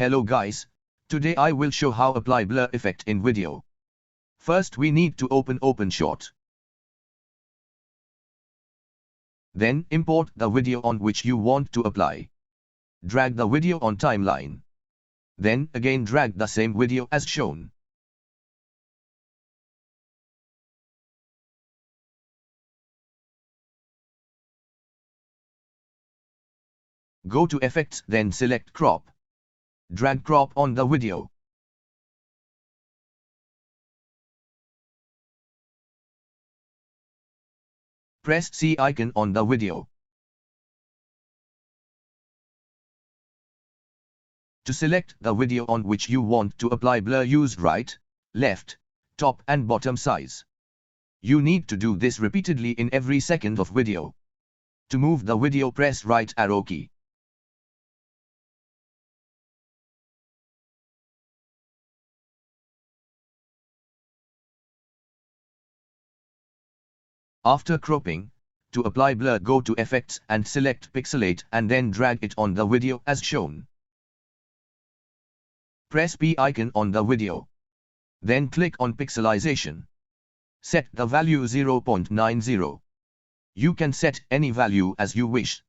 Hello guys, today I will show how apply blur effect in video. First we need to open Openshot. Then import the video on which you want to apply. Drag the video on timeline. Then again drag the same video as shown. Go to Effects, then select Crop. Drag crop on the video. Press C icon on the video. To select the video on which you want to apply blur, use right, left, top and bottom size. You need to do this repeatedly in every second of video. To move the video, press right arrow key. After cropping, to apply blur, go to Effects and select Pixelate and then drag it on the video as shown. Press P icon on the video. Then click on Pixelization. Set the value 0.90. You can set any value as you wish.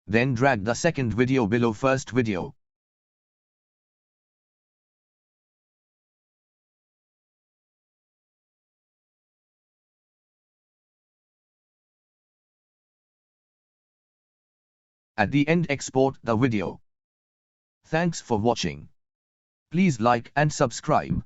Then drag the second video below first video. At the end, export the video. Thanks for watching. Please like and subscribe.